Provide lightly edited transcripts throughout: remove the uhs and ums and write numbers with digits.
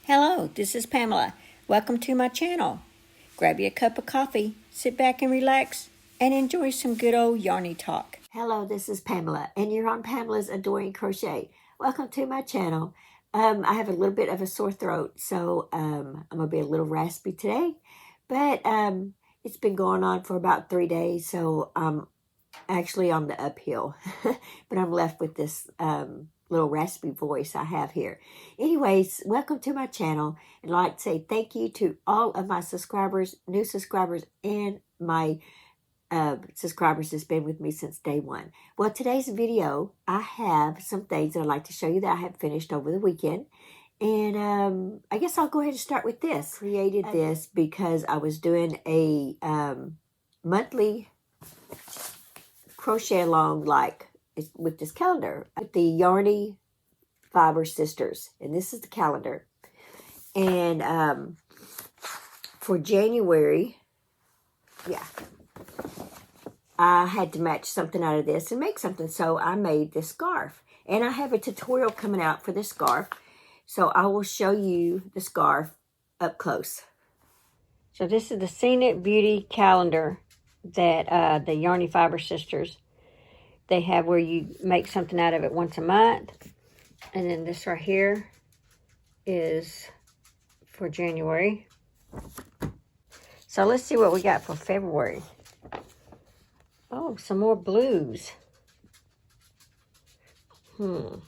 Hello, this is Pamela. Welcome to my channel. Grab you a cup of coffee, sit back and relax, and enjoy some good old yarny talk. Hello, this is Pamela, and you're on Pamela's Adoring Crochet. Welcome to my channel. I have a little bit of a sore throat, so I'm going to be a little raspy today. But it's been going on for about 3 days, so I'm actually on the uphill. But I'm left with this little raspy voice I have here. Anyways, welcome to my channel. And I'd like to say thank you to all of my subscribers, new subscribers, and my subscribers that's been with me since day one. Well, today's video, I have some things that I'd like to show you that I have finished over the weekend. And I guess I'll go ahead and start with this. I created this because I was doing a monthly crochet along with this calendar with the yarnyfibersisters, and this is the calendar. And for January, I had to match something out of this and make something, so I made this scarf. And I have a tutorial coming out for this scarf, so I will show you the scarf up close. So this is the Scenic Beauty calendar that the yarnyfibersisters, they have, where you make something out of it once a month. And then this right here is for January. So let's see what we got for February. Oh, some more blues. Wonder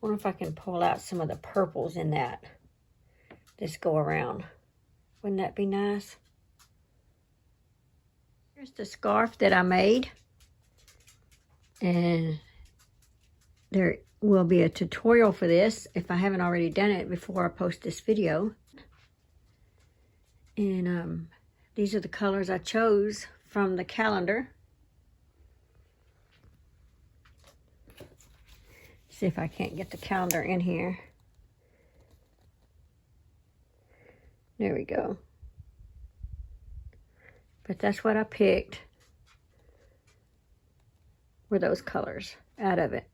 if I can pull out some of the purples in that. This go around. Wouldn't that be nice? Here's the scarf that I made. And there will be a tutorial for this if I haven't already done it before I post this video. And these are the colors I chose from the calendar. See if I can't get the calendar in here. There we go. But that's what I picked, were those colors out of it.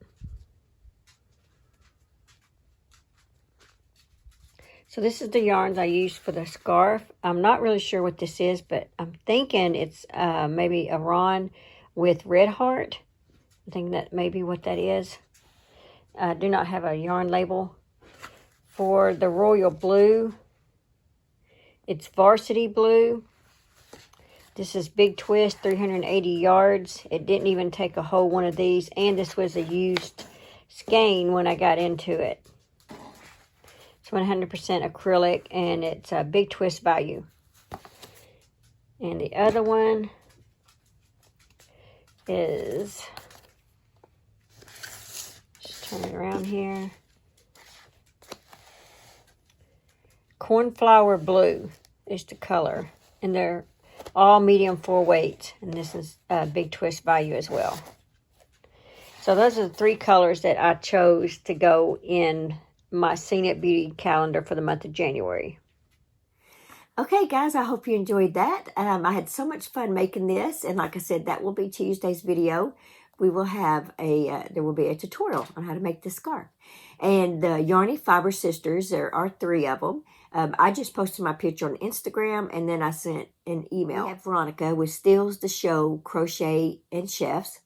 So this is the yarns I used for the scarf. I'm not really sure what this is, but I'm thinking it's maybe a Ron with Red Heart. I think that may be what that is. I do not have a yarn label. For the Royal Blue, it's Varsity Blue. This is Big Twist, 380 yards. It didn't even take a whole one of these. And this was a used skein when I got into it. It's 100% acrylic, and it's a Big Twist value. And the other one is, just turn it around here, Cornflower Blue is the color. And they're all medium 4 weight, and this is a Big Twist value as well. So those are the 3 colors that I chose to go in my Scenic Beauty calendar for the month of January. Okay, guys, I hope you enjoyed that. I had so much fun making this, and like I said, that will be Tuesday's video. We will have there will be a tutorial on how to make this scarf. And the yarnyfibersisters, there are 3 of them. I just posted my picture on Instagram, and then I sent an email. We have Veronica with Steals the Show Crochet and Chefs.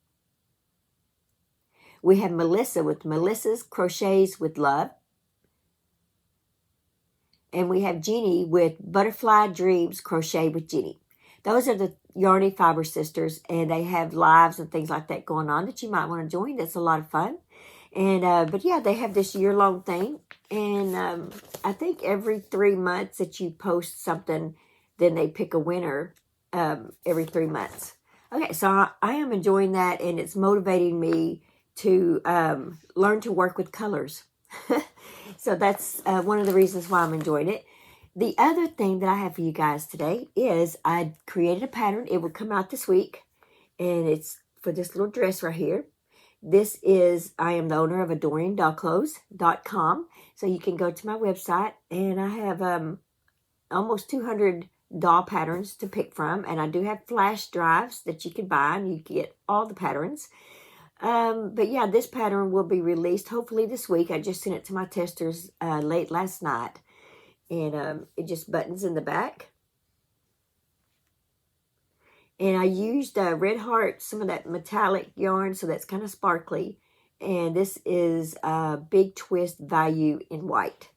We have Melissa with Melissa's Crochets with Love. And we have Jeannie with Butterfly Dreams Crochet with Jeannie. Those are the yarnyfibersisters, and they have lives and things like that going on that you might want to join. That's a lot of fun. And but yeah, they have this year-long thing, and I think every 3 months that you post something, then they pick a winner every 3 months. Okay, so I am enjoying that, and it's motivating me to learn to work with colors. So that's one of the reasons why I'm enjoying it. The other thing that I have for you guys today is I created a pattern. It will come out this week, and it's for this little dress right here. This is, I am the owner of adoringdollclothes.com. So you can go to my website, and I have almost 200 doll patterns to pick from. And I do have flash drives that you can buy, and you can get all the patterns. But yeah, this pattern will be released hopefully this week. I just sent it to my testers late last night. And it just buttons in the back. And I used Red Heart, some of that metallic yarn, so that's kind of sparkly. And this is Big Twist Value in white.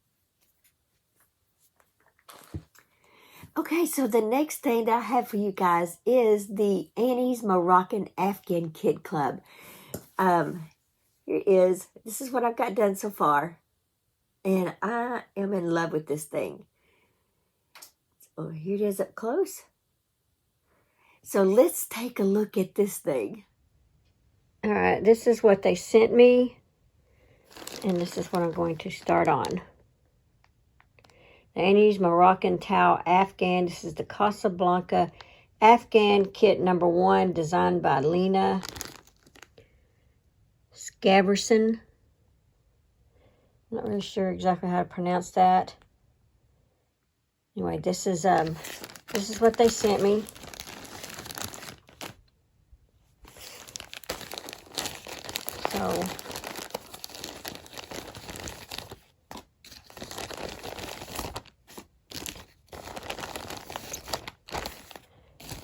Okay, so the next thing that I have for you guys is the Annie's Moroccan Afghan Kid Club. This is what I've got done so far. And I am in love with this thing. So here it is up close. So let's take a look at this thing. All right, this is what they sent me. And this is what I'm going to start on. Annie's Moroccan Towel Afghan. This is the Casablanca Afghan Kit number 1, designed by Lena Scaberson. I'm not really sure exactly how to pronounce that. Anyway, this is what they sent me. So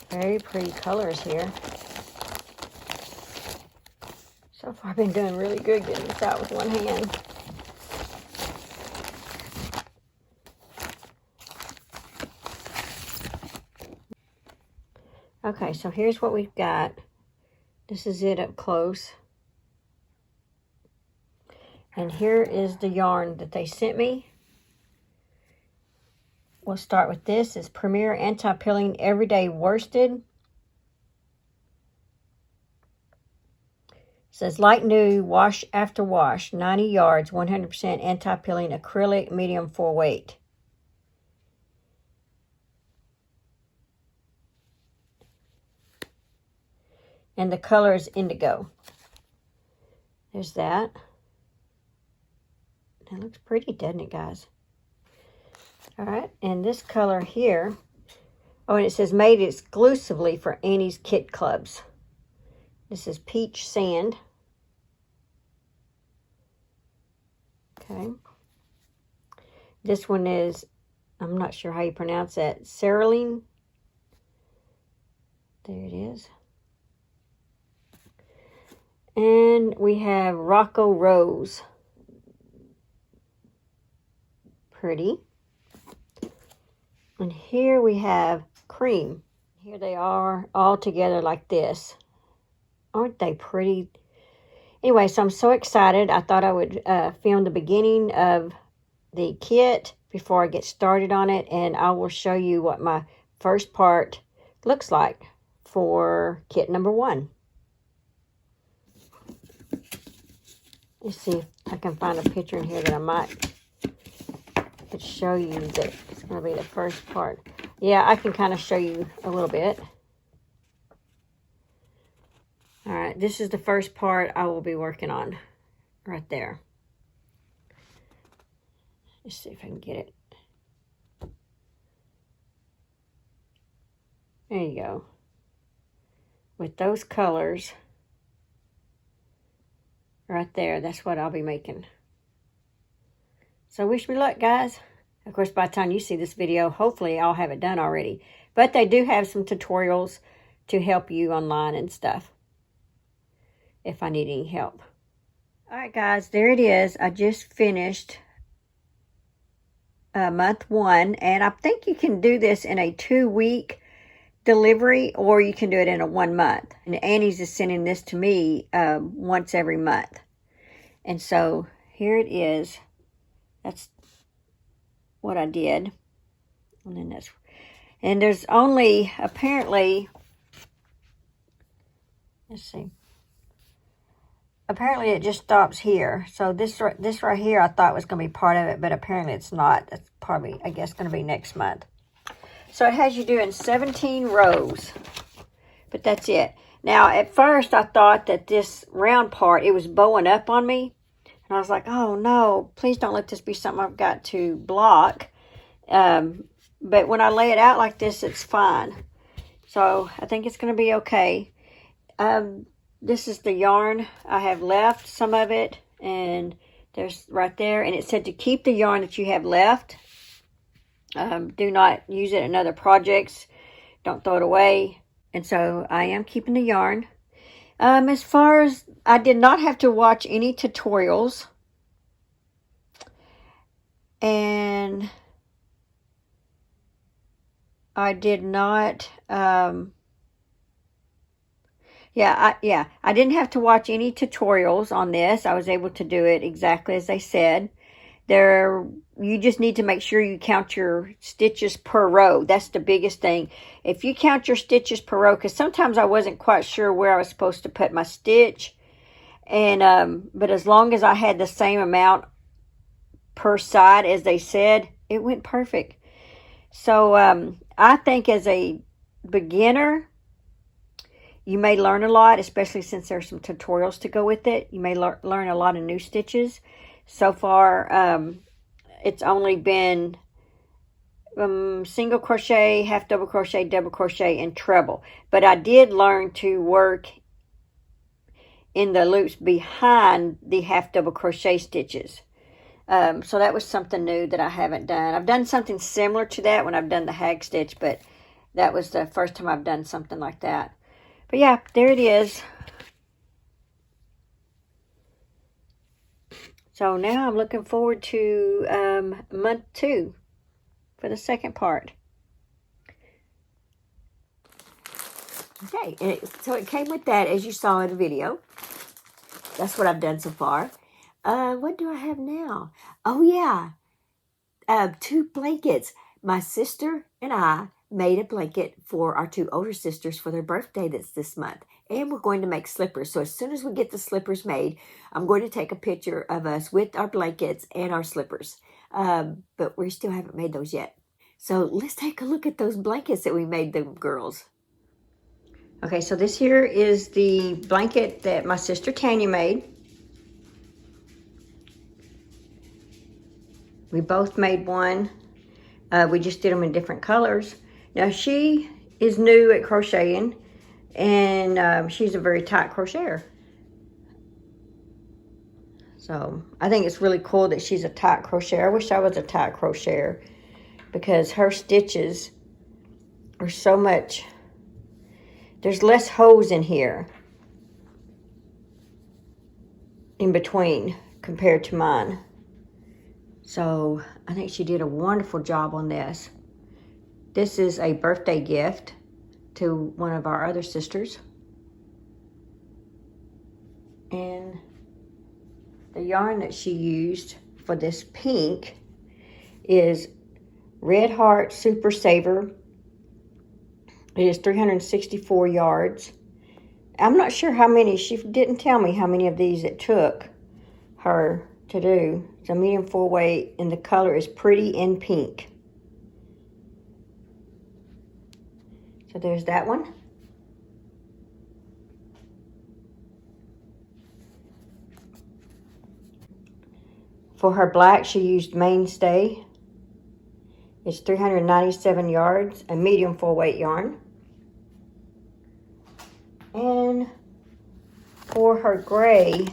very pretty colors here. So far I've been doing really good getting this out with one hand. Okay, so here's what we've got. This is it up close. And here is the yarn that they sent me. We'll start with this. It's Premier Anti-Pilling Everyday Worsted. It says like new, wash after wash, 90 yards, 100% anti-pilling acrylic, medium 4 weight. And the color is indigo. There's that. That looks pretty, doesn't it, guys? All right, and this color here, oh, and it says made exclusively for Annie's Kit Clubs. This is Peach Sand. Okay. This one is, I'm not sure how you pronounce that, Cerulean. There it is. And we have Rocco Rose. Pretty. And here we have Cream. Here they are all together like this. Aren't they pretty? Anyway, so I'm so excited. I thought I would film the beginning of the kit before I get started on it. And I will show you what my first part looks like for kit number 1. Let's see if I can find a picture in here that I might could show you that it's going to be the first part. Yeah, I can kind of show you a little bit. All right, this is the first part I will be working on right there. Let's see if I can get it. There you go. With those colors right there, that's what I'll be making. So wish me luck, guys. Of course, by the time you see this video, hopefully I'll have it done already. But they do have some tutorials to help you online and stuff, if I need any help. All right, guys, there it is. I just finished month 1, and I think you can do this in a 2-week delivery, or you can do it in a 1 month. And Annie's is sending this to me once every month. And so here it is. That's what I did. And then and there's only apparently, let's see. Apparently it just stops here. So this right here I thought was going to be part of it, but apparently it's not. That's probably, I guess, going to be next month. So it has you doing 17 rows, but that's it. Now, at first I thought that this round part, it was bowing up on me. And I was like, oh no, please don't let this be something I've got to block. But when I lay it out like this, it's fine. So I think it's going to be okay. This is the yarn I have left, some of it. And there's right there. And it said to keep the yarn that you have left. Do not use it in other projects. Don't throw it away. And so I am keeping the yarn. As far as, I did not have to watch any tutorials. And I did not, I didn't have to watch any tutorials on this. I was able to do it exactly as they said. You just need to make sure you count your stitches per row. That's the biggest thing. If you count your stitches per row, because sometimes I wasn't quite sure where I was supposed to put my stitch. And, but as long as I had the same amount per side as they said, it went perfect. So, I think as a beginner, you may learn a lot, especially since there's some tutorials to go with it. You may learn a lot of new stitches. So far, it's only been single crochet, half double crochet, double crochet, and treble. But I did learn to work in the loops behind the half double crochet stitches. So that was something new that I haven't done. I've done something similar to that when I've done the hag stitch, but that was the first time I've done something like that. But yeah, there it is. So now I'm looking forward to month 2 for the second part. Okay, so it came with that, as you saw in the video. That's what I've done so far. What do I have now? Oh, yeah. 2 blankets. My sister and I made a blanket for our 2 older sisters for their birthday that's this month. And we're going to make slippers. So as soon as we get the slippers made, I'm going to take a picture of us with our blankets and our slippers. But we still haven't made those yet. So let's take a look at those blankets that we made them girls. Okay, so this here is the blanket that my sister Tanya made. We both made one. We just did them in different colors. Now she is new at crocheting, and she's a very tight crocheter. So I think it's really cool that she's a tight crocheter. I wish I was a tight crocheter because her stitches are so much, there's less holes in here in between compared to mine. So I think she did a wonderful job on this. This is a birthday gift to one of our other sisters. And the yarn that she used for this pink is Red Heart Super Saver. It is 364 yards. I'm not sure how many, she didn't tell me how many of these it took her to do. It's a medium full weight, and the color is Pretty in Pink. So there's that one. For her black, she used Mainstay. It's 397 yards, a medium full weight yarn. And for her gray,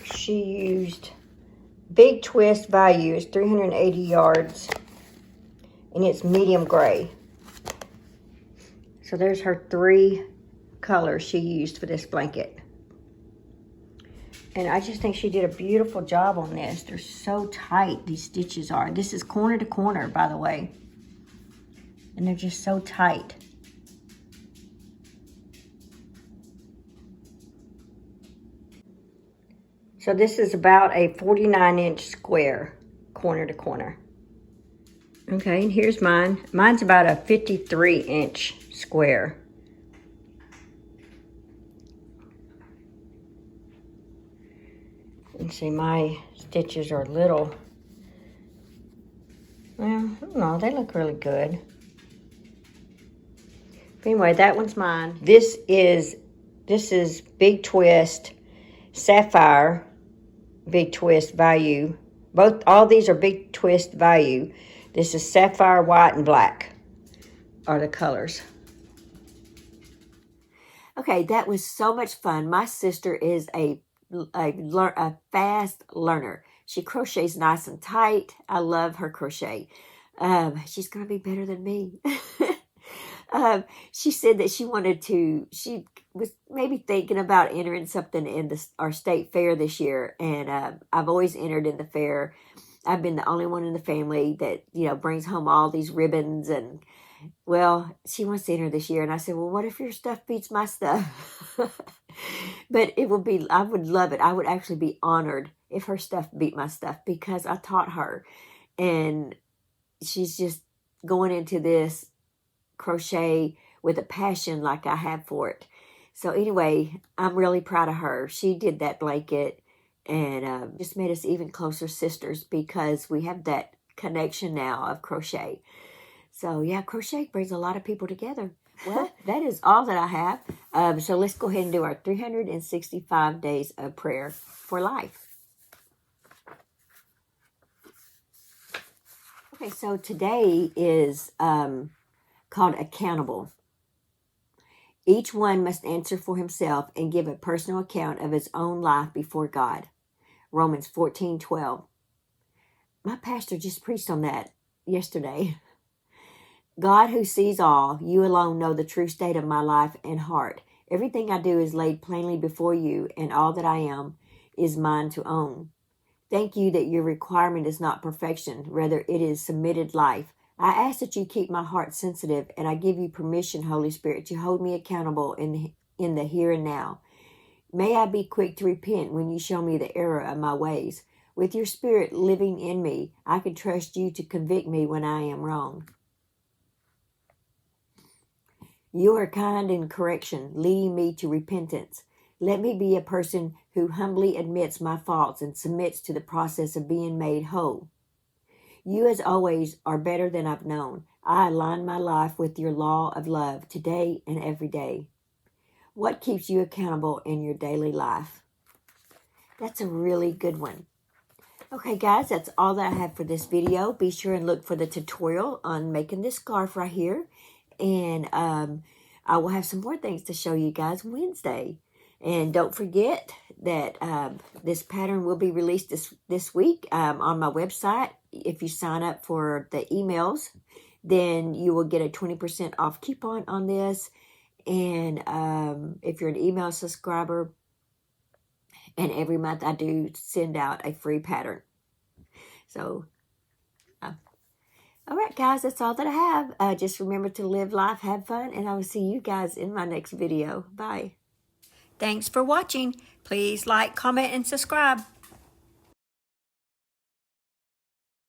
she used Big Twist Value. It's 380 yards, and it's medium gray. So there's her 3 colors she used for this blanket. And I just think she did a beautiful job on this. They're so tight, these stitches are. This is corner to corner, by the way. And they're just so tight. So this is about a 49-inch square, corner to corner. Okay, and here's mine. Mine's about a 53-inch square. And see, my stitches are little. Well, no, they look really good. But anyway, that one's mine. This is Big Twist Sapphire Big Twist Value. All these are Big Twist Value. This is Sapphire White and Black are the colors. Okay, that was so much fun. My sister is a fast learner. She crochets nice and tight. I love her crochet. She's going to be better than me. She said that she was maybe thinking about entering something in our state fair this year. And I've always entered in the fair. I've been the only one in the family that, brings home all these ribbons. And, well, she wants to enter this year. And I said, well, what if your stuff beats my stuff? But I would love it. I would actually be honored if her stuff beat my stuff, because I taught her. And she's just going into this crochet with a passion like I have for it. So anyway, I'm really proud of her. She did that blanket and just made us even closer sisters, because we have that connection now of crochet. So yeah, crochet brings a lot of people together. Well, that is all that I have. So let's go ahead and do our 365 days of prayer for life. Okay, so today is called Accountable. Each one must answer for himself and give a personal account of his own life before God. Romans 14:12. My pastor just preached on that yesterday. God, who sees all, you alone know the true state of my life and heart. Everything I do is laid plainly before you, and all that I am is mine to own. Thank you that your requirement is not perfection, rather it is submitted life. I ask that you keep my heart sensitive, and I give you permission, Holy Spirit, to hold me accountable in the here and now. May I be quick to repent when you show me the error of my ways. With your Spirit living in me, I can trust you to convict me when I am wrong. You are kind in correction, leading me to repentance. Let me be a person who humbly admits my faults and submits to the process of being made whole. You, as always, are better than I've known. I align my life with your law of love today and every day. What keeps you accountable in your daily life? That's a really good one. Okay, guys, that's all that I have for this video. Be sure and look for the tutorial on making this scarf right here. And I will have some more things to show you guys Wednesday. And don't forget that this pattern will be released this week on my website. If you sign up for the emails, then you will get a 20% off coupon on this. And if you're an email subscriber, and every month I do send out a free pattern. So, all right, guys, that's all that I have. Just remember to live life, have fun, and I will see you guys in my next video. Bye. Thanks for watching. Please like, comment, and subscribe.